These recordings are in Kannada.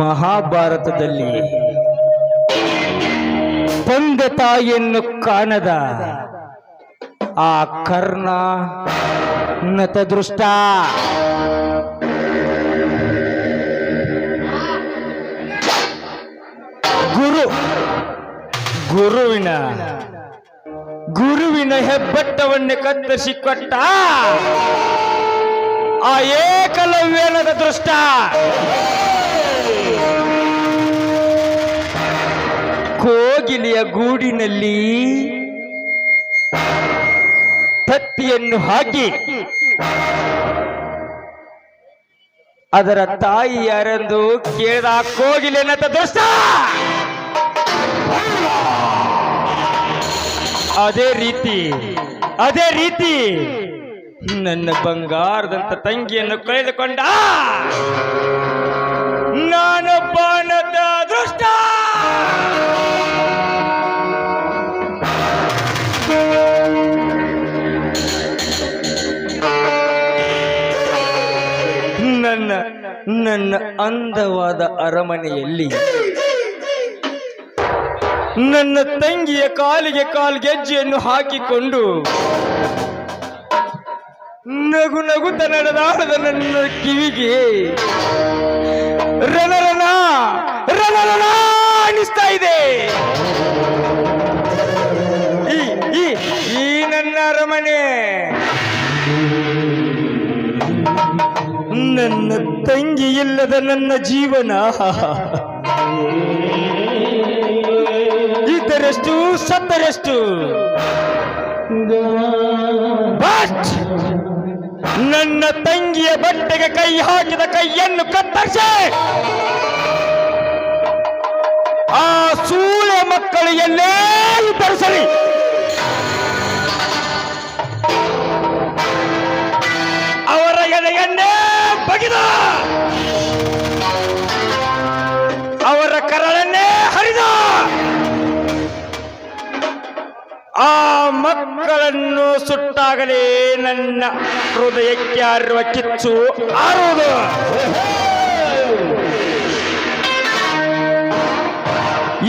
ಮಹಾಭಾರತದಲ್ಲಿ ತಂದೆ ತಾಯಿಯನ್ನು ಕಾಣದ ಆ ಕರ್ಣ ನತದೃಷ್ಟ ಗುರುವಿನ ಹೆಬ್ಬಟ್ಟವನ್ನೇ ಕತ್ತರಿಸಿಕೊಟ್ಟ ಆ ಏಕಲವ್ಯನದ ದೃಷ್ಟ ಕೋಗಿಲೆಯ ಗೂಡಿನಲ್ಲಿ ತತ್ತಿಯನ್ನು ಹಾಕಿ ಅದರ ತಾಯಿ ಯಾರೆಂದು ಕೇಳಿದ ಕೋಗಿಲೆನದ ದೃಷ್ಟ ಅದೇ ರೀತಿ ನನ್ನ ಬಂಗಾರದಂತ ತಂಗಿಯನ್ನು ಕಳೆದುಕೊಂಡ ನಾನೊಬ್ಬನದ ಅದೃಷ್ಟ. ನನ್ನ ಅಂದವಾದ ಅರಮನೆಯಲ್ಲಿ ನನ್ನ ತಂಗಿಯ ಕಾಲಿಗೆ ಕಾಲ್ಗೆಜ್ಜೆಯನ್ನು ಹಾಕಿಕೊಂಡು ನಗು ನಗುತ್ತ ನಡೆದಾಡದ ನನ್ನ ಕಿವಿಗೆ ರಣರಣ ರಣರಣ ಅನಿಸ್ತಾ ಇದೆ. ಈ ನನ್ನ ಅರಮನೆ ನನ್ನ ತಂಗಿ ಇಲ್ಲದ ನನ್ನ ಜೀವನ ಇದ್ದರೆಷ್ಟು ಸತ್ತರೆಷ್ಟು. ನನ್ನ ತಂಗಿಯ ಬಟ್ಟೆಗೆ ಕೈ ಹಾಕಿದ ಕೈಯನ್ನು ಕತ್ತರಿಸಿ ಆ ಸೂಳೆ ಮಕ್ಕಳು ಎಲ್ಲೇ ಇದ್ದರು ಸರಿ, ಅವರ ಎದೆಯನ್ನೇ ಬಗಿದ, ಅವರ ಕರಳನ್ನೇ ಹರಿದ, ಆ ಮಕ್ಕಳನ್ನು ಸುಟ್ಟಾಗಲೇ ನನ್ನ ಹೃದಯಕ್ಕೆ ಆರುವ ಕಿಚ್ಚು ಆರುವುದು.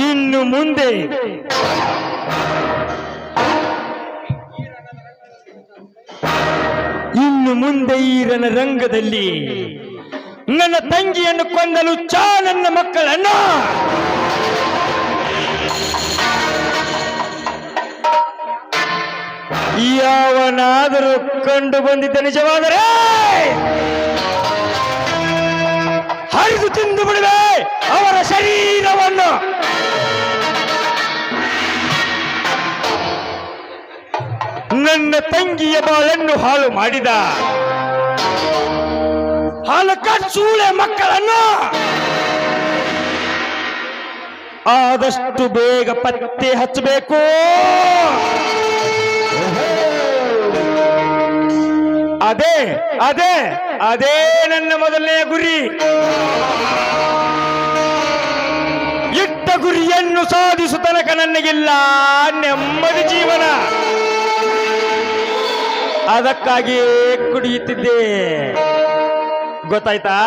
ಇನ್ನು ಮುಂದೆ ಈ ರಣರಂಗದಲ್ಲಿ ನನ್ನ ತಂಗಿಯನ್ನು ಕೊಂದಲು ನನ್ನ ಮಕ್ಕಳನ್ನು ಯಾವನಾದರೂ ಕಂಡು ಬಂದಿದ್ದ ನಿಜವಾದರೆ ಹರಿದು ತಿಂದು ಬಿಡುವೆ ಅವರ ಶರೀರವನ್ನು. ನನ್ನ ತಂಗಿಯ ಬಾಳನ್ನು ಹಾಳು ಮಾಡಿದ ಸೂಳೆ ಮಕ್ಕಳನ್ನು ಆದಷ್ಟು ಬೇಗ ಪತ್ತೆ ಹಚ್ಚಬೇಕು. ಅದೇ ನನ್ನ ಮೊದಲನೆಯ ಗುರಿ. ಇಟ್ಟ ಗುರಿಯನ್ನು ಸಾಧಿಸುವ ತನಕ ನನಗಿಲ್ಲ ನೆಮ್ಮದಿ ಜೀವನ. ಅದಕ್ಕಾಗಿ ಕುಡಿಯುತ್ತಿದ್ದೆ, ಗೊತ್ತಾಯ್ತಾ?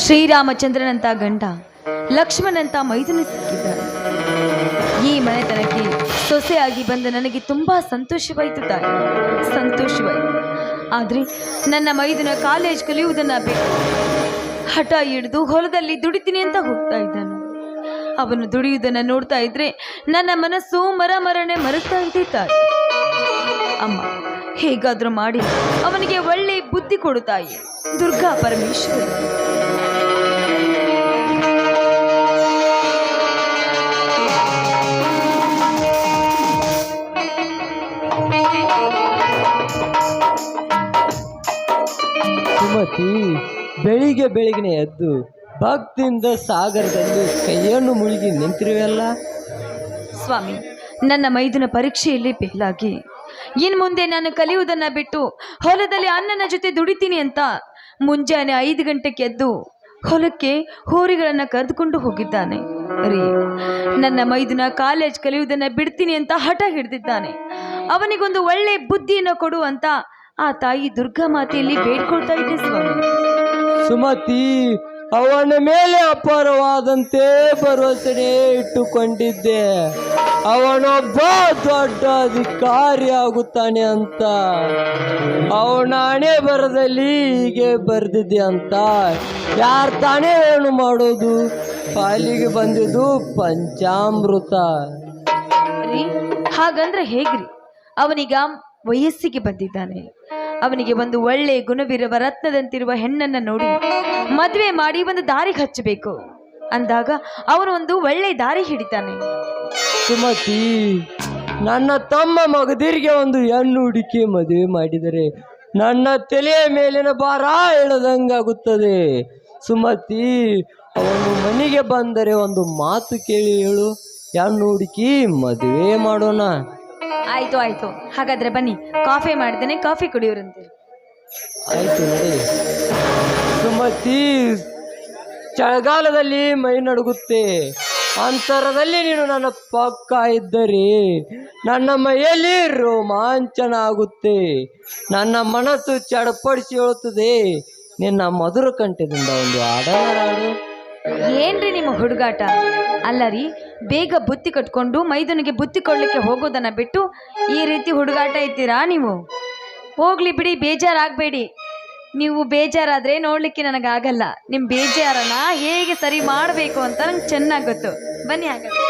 ಶ್ರೀರಾಮಚಂದ್ರನಂತ ಗಂಡ, ಲಕ್ಷ್ಮಣಂತ ಮೈದುನ ಸಿಕ್ಕಿದ್ದಾರೆ. ಈ ಮನೆತನಕ್ಕೆ ಸೊಸೆಯಾಗಿ ಬಂದ ನನಗೆ ತುಂಬಾ ಸಂತೋಷವಾಯಿತು ತಾಯಿ, ಸಂತೋಷವಾಯಿತು. ಆದರೆ ನನ್ನ ಮೈದುನ ಕಾಲೇಜ್ ಕಲಿಯುವುದನ್ನು ಬೇಕು, ಹಠ ಹಿಡಿದು ಹೊಲದಲ್ಲಿ ದುಡಿತೀನಿ ಅಂತ ಹೋಗ್ತಾ ಇದ್ದಾನೆ. ಅವನು ದುಡಿಯುವುದನ್ನು ನೋಡ್ತಾ ಇದ್ರೆ ನನ್ನ ಮನಸ್ಸು ಮರಮರನೆ ಮರುತ್ತಾ ಇದೆ ತಾಯಿ. ಅಮ್ಮ, ಹೇಗಾದ್ರೂ ಮಾಡಿ ಅವನಿಗೆ ಒಳ್ಳೆ ಬುದ್ಧಿ ಕೊಡು ತಾಯಿ, ದುರ್ಗಾ ಪರಮೇಶ್ವರಿ. ಸುಮತಿ, ಬೆಳಿಗ್ಗೆ ಎದ್ದು ಭಕ್ತಿಯಿಂದ ಸಾಗರದಲ್ಲಿ ಕೈಯನ್ನು ಮುಳುಗಿ ನಿಂತಿರುವೆಲ್ಲ. ಸ್ವಾಮಿ, ನನ್ನ ಮೈದುನ ಪರೀಕ್ಷೆಯಲ್ಲಿ ಫೇಲಾಗಿ ಇನ್ನು ಮುಂದೆ ನಾನು ಕಲಿಯುವುದನ್ನು ಬಿಟ್ಟು ಹೊಲದಲ್ಲಿ ಅಣ್ಣನ ಜೊತೆ ದುಡಿತೀನಿ ಅಂತ ಮುಂಜಾನೆ 5 ಗಂಟೆಗೆ ಎದ್ದು ಹೊಲಕ್ಕೆ ಹೋರಿಗಳನ್ನು ಕರೆದುಕೊಂಡು ಹೋಗಿದ್ದಾನೆ. ರೀ, ನನ್ನ ಮೈದುನ ಕಾಲೇಜ್ ಕಲಿಯುವುದನ್ನು ಬಿಡ್ತೀನಿ ಅಂತ ಹಠ ಹಿಡಿದಿದ್ದಾನೆ. ಅವನಿಗೊಂದು ಒಳ್ಳೆ ಬುದ್ಧಿಯನ್ನು ಕೊಡು ಅಂತ ಆ ತಾಯಿ ದುರ್ಗಾ ಮಾತೆಯಲ್ಲಿ ಬೇಡ್ಕೊಳ್ತಾ ಇದ್ದೆ ಸ್ವಾಮಿ. ಸುಮತಿ, ಅವನ ಮೇಲೆ ಅಪಾರವಾದಂತೆ ಭರವಸೆ ಇಟ್ಟುಕೊಂಡಿದ್ದೆ. ಅವನೊಬ್ಬ ದೊಡ್ಡ ಅಧಿಕಾರಿ ಆಗುತ್ತಾನೆ ಅಂತ. ಅವನ ಹಣೆ ಬರದಲ್ಲಿ ಹೀಗೆ ಬರೆದಿದೆ ಅಂತ ಯಾರು ತಾನೇ ಏನು ಮಾಡೋದು? ಪಾಲಿಗೆ ಬಂದಿದ್ದು ಪಂಚಾಮೃತ. ರೀ, ಹಾಗಂದ್ರೆ ಹೇಗ್ರಿ? ಅವನೀಗ ವಯಸ್ಸಿಗೆ ಬಂದಿದ್ದಾನೆ. ಅವನಿಗೆ ಒಂದು ಒಳ್ಳೆ ಗುಣವಿರುವ ರತ್ನದಂತಿರುವ ಹೆಣ್ಣನ್ನು ನೋಡಿ ಮದುವೆ ಮಾಡಿ ಒಂದು ದಾರಿಗೆ ಹಚ್ಚಬೇಕು ಅಂದಾಗ ಅವನು ಒಂದು ಒಳ್ಳೆ ದಾರಿ ಹಿಡಿತಾನೆ. ಸುಮತಿ, ನನ್ನ ತಮ್ಮ ಮಗದಿರಿಗೆ ಒಂದು ಹೆಣ್ಣು ಹುಡುಕಿ ಮದುವೆ ಮಾಡಿದರೆ ನನ್ನ ತಲೆಯ ಮೇಲಿನ ಭಾರ ಎಳೆದಂಗಾಗುತ್ತದೆ. ಸುಮತಿ, ಅವನು ಮನೆಗೆ ಬಂದರೆ ಒಂದು ಮಾತು ಕೇಳಿ ಹೇಳು, ಹೆಣ್ಣು ಹುಡುಕಿ ಮದುವೆ ಮಾಡೋಣ. ಆಯ್ತು ಆಯ್ತು, ಹಾಗಾದ್ರೆ ಬನ್ನಿ, ಕಾಫಿ ಮಾಡ್ತೇನೆ, ಕಾಫಿ ಕುಡಿಯೋರಂತೆ. ಆಯ್ತು, ನಡಿ. ಸುಮತಿ, ಚಳಿಗಾಲದಲ್ಲಿ ಮೈ ನಡುಗುತ್ತೆ, ಅಂತರದಲ್ಲಿ ನೀನು ನನ್ನ ಪಕ್ಕ ಇದ್ದರೆ ನನ್ನ ಮೈಯಲ್ಲಿ ರೋಮಾಂಚನ ಆಗುತ್ತೆ. ನನ್ನ ಮನಸ್ಸು ಚಡಪಡಿಸಿ ಹೇಳುತ್ತದೆ. ನಿನ್ನ ಮಧುರ ಕಂಠದಿಂದ ಒಂದು ಹಾಡು. ಏನ್ರಿ ನಿಮ್ಮ ಹುಡುಗಾಟ? ಅಲ್ಲ ರೀ, ಬೇಗ ಬುತ್ತಿ ಕಟ್ಕೊಂಡು ಮೈದನಿಗೆ ಬುತ್ತಿ ಕೊಡ್ಲಿಕ್ಕೆ ಹೋಗೋದನ್ನ ಬಿಟ್ಟು ಈ ರೀತಿ ಹುಡುಗಾಟ ಇದ್ದೀರಾ ನೀವು? ಹೋಗ್ಲಿ ಬಿಡಿ, ಬೇಜಾರಾಗಬೇಡಿ. ನೀವು ಬೇಜಾರಾದರೆ ನೋಡಲಿಕ್ಕೆ ನನಗಾಗಲ್ಲ. ನಿಮ್ಮ ಬೇಜಾರನ್ನ ಹೇಗೆ ಸರಿ ಮಾಡಬೇಕು ಅಂತ ನಂಗೆ ಚೆನ್ನಾಗಿ ಗೊತ್ತು. ಬನ್ನಿ ಹಾಗಾದ್ರೆ.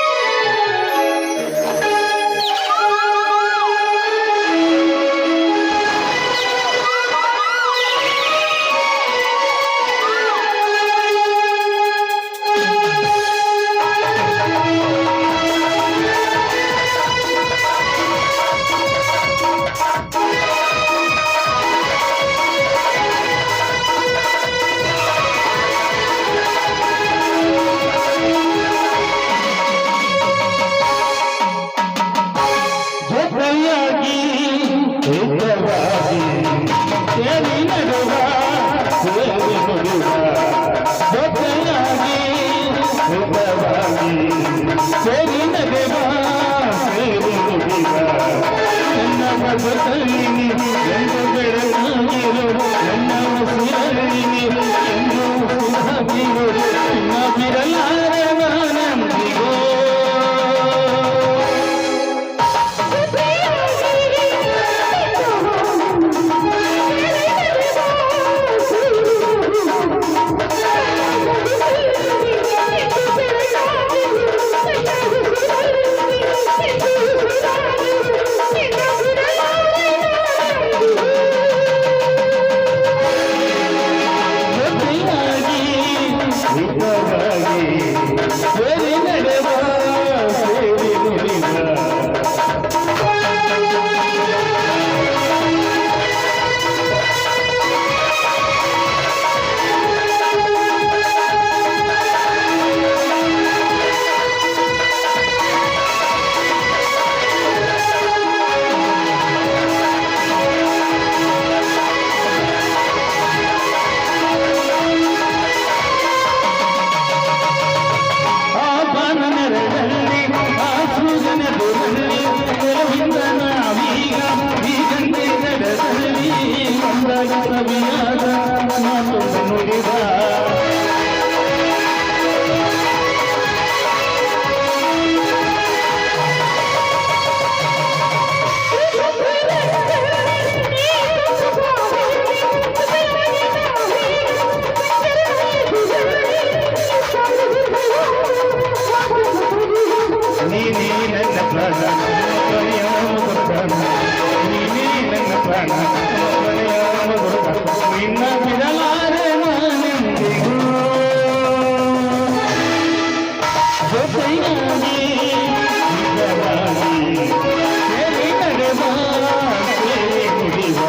ನಿನ್ನ ಬಿಡಲಾರೆ ನಾನೆಂದಿಗೂ ಜೊತೆಯಾಗಿ ಇದರಾಗಿ ಸೇರಿ ನಡೆವ ಸೇರಿ ನುಡಿವ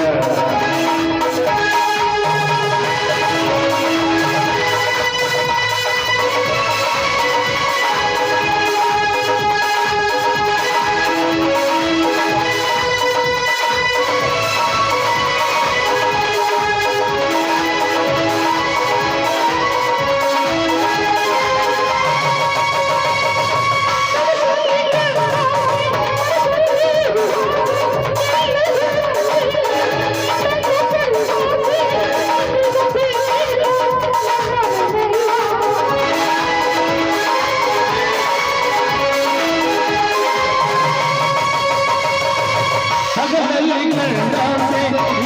ಹಗಲಲ್ಲಿ ಕಂಡಾಸೆ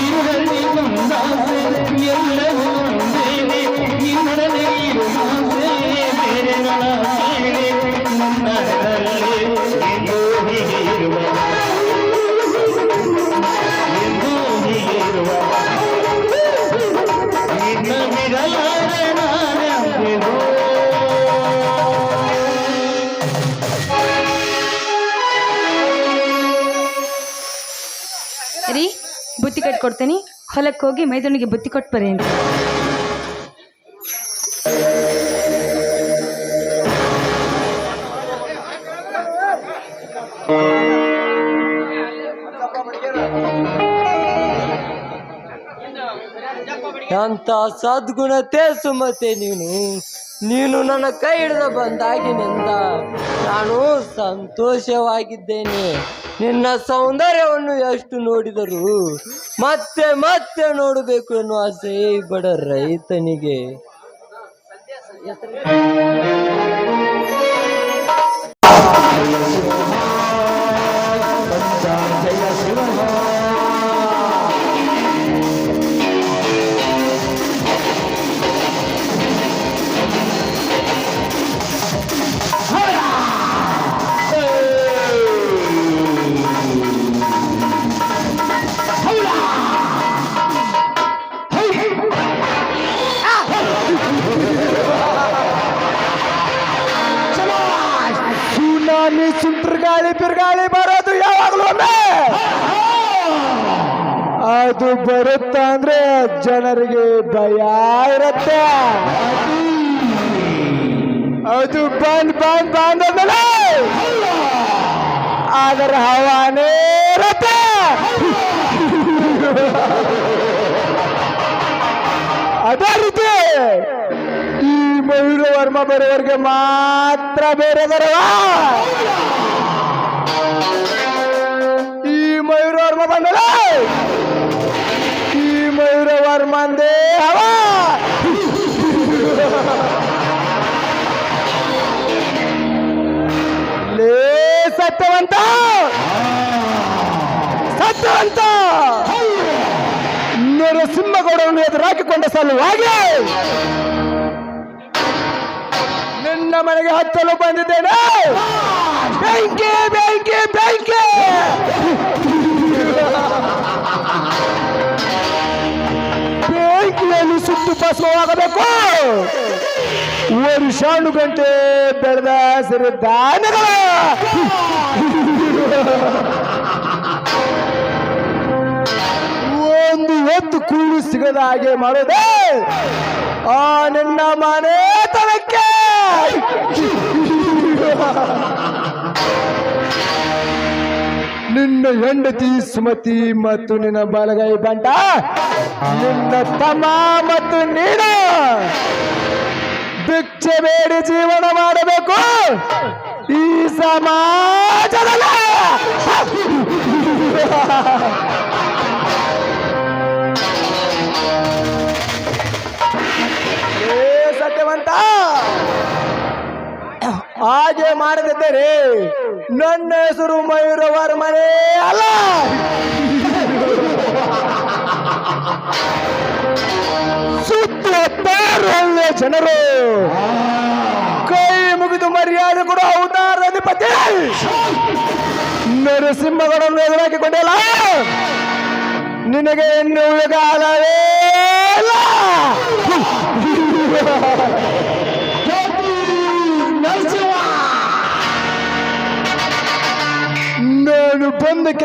ಇರುಳಲ್ಲಿ ಬಂದಾಸೆ ಎಲ್ಲವೂ ಒಂದೇನೆ ನಿನ್ನೊಡನೆ ಇರುವಾಸೆ ಬೇರೆ ಕೇಳಿ ನನ್ನರಲ್ಲಿ ಎಂದೂ ಹೀಗೆ ಇರುವ ಎಂದೂ ಹೀಗೆ ಇರುವ ನಿನ್ನ ಬಿಡಲಾರೆ ನಾನೆಂದಿಗೂ ರೀ ಬುತ್ತಿ ಕಟ್ಕೊಡ್ತೀನಿ, ಹೊಲಕ್ಕೆ ಹೋಗಿ ಮೈದನಿಗೆ ಬುತ್ತಿ ಕೊಟ್ಟು ಬರೀ ಅಂತ. ಅಂತ ಸದ್ಗುಣತೆ ಸುಮತೆ ನೀನು ನನ್ನ ಕೈ ಹಿಡಿದು ಬಂದಾಗಿನಿಂದ ನಾನು ಸಂತೋಷವಾಗಿದ್ದೇನೆ. ನಿನ್ನ ಸೌಂದರ್ಯವನ್ನು ಎಷ್ಟು ನೋಡಿದರೂ ಮತ್ತೆ ಮತ್ತೆ ನೋಡಬೇಕು ಎನ್ನುವ ಆಸೆ ಬಡ ರೈತನಿಗೆ. ಸುನಾಮಿ ಸುಂಟರ್ಗಾಳಿ ಬಿರುಗಾಳಿ ಬರೋದು ಯಾವಾಗಲೂ ಒಮ್ಮೆ ಅದು ಬರುತ್ತಾ ಅಂದ್ರೆ ಜನರಿಗೆ ಭಯ ಇರುತ್ತೆ. ಅದು ಬಂದ್ ಅಂದ್ಮೇಲೆ ಅದರ ಹವಾನೇ ಇರುತ್ತೆ. ಅದೇ ರೀತಿ ಈ ಮಯೂರ ವರ್ಮ ಬರೋವರೆಗೆ ಮಾತ್ರ ಬೇರೆ ಬರುವ ಈ ಮಯೂರ ವರ್ಮ ಬಂದಲ್ಲ ಈ ಮಯೂರ ವರ್ಮಂದೇ ಹವ. ಲೇ ಸತ್ಯವಂತ ನರಸಿಂಹಗೌಡರನ್ನು ಎದುರಾಕಿಕೊಂಡ ಸಲುವಾಗಿ ನಿನ್ನ ಮನೆಗೆ ಹತ್ತಲು ಬಂದಿದ್ದೇನೆ. ಬೆಂಕಿ ಬೆಂಕಿ ಬೆಂಕಿ ಬೆಂಕಿಯಲ್ಲಿ ಸುಟ್ಟು ಭಸ್ಮವಾಗಬೇಕು. ವರ್ಷಾನು ಗಂಟೆ ಬೆಳೆದ ಸಿರಿಧಾನ್ಯಗಳ ಒಂದು ಹೊತ್ತು ಕೂಡು ಸಿಗದ ಹಾಗೆ ಮಾಡೋದೇ ಆ ನಿನ್ನ ಮನೆತನಕ್ಕೆ. ನಿನ್ನ ಹೆಂಡತಿ ಸುಮತಿ ಮತ್ತು ನಿನ್ನ ಬಲಗೈ ಬಂಟ ನಿನ್ನ ತಮ್ಮ ಮತ್ತು ನೀನು ಭಿಕ್ಷೆ ಬೇಡಿ ಜೀವನ ಮಾಡಬೇಕು ಈ ಸಮಾಜದಲ್ಲಿ. ಸತ್ಯವಂತ ಹಾಗೆ ಮಾಡದಿದ್ದರೆ ನನ್ನ ಹೆಸರು ಮಯೂರ ವರ್ಮನೇ ಅಲ್ಲ. ಸುತ್ತುವತ್ತಾರು ಒಳ್ಳೆಯ ಜನರು ಕೈ ಮುಗಿದು ಮರ್ಯಾದೆ ಕೊಡುವ ಔದಾರ ಅಧಿಪತಿ ನರಸಿಂಹಗೌಡರನ್ನು ಎದುರಾಕಿಕೊಂಡಿಲ್ಲ. ನಿನಗೆ ಇನ್ನು ಉಳಿಗಾಲವೇ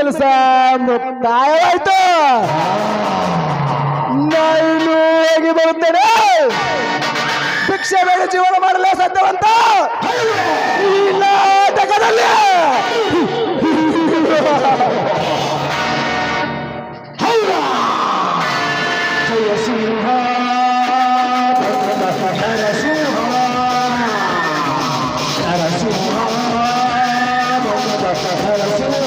ಕೆಲಸ ಮುಕ್ತಾಯವಾಯ್ತು. ನಾನು ಹೋಗಿ ಬರುತ್ತೇನೆ. ಭಿಕ್ಷೆ ಬೇಡ ಜೀವನ ಮಾಡಲು ಸಾಧ್ಯವಂತ ಈ ನಾಟಕದಲ್ಲಿ ಜಯ ಸಿಂಹ ನರಸಿಂಹ ನರಸಿಂಹ ನರಸಿಂಹ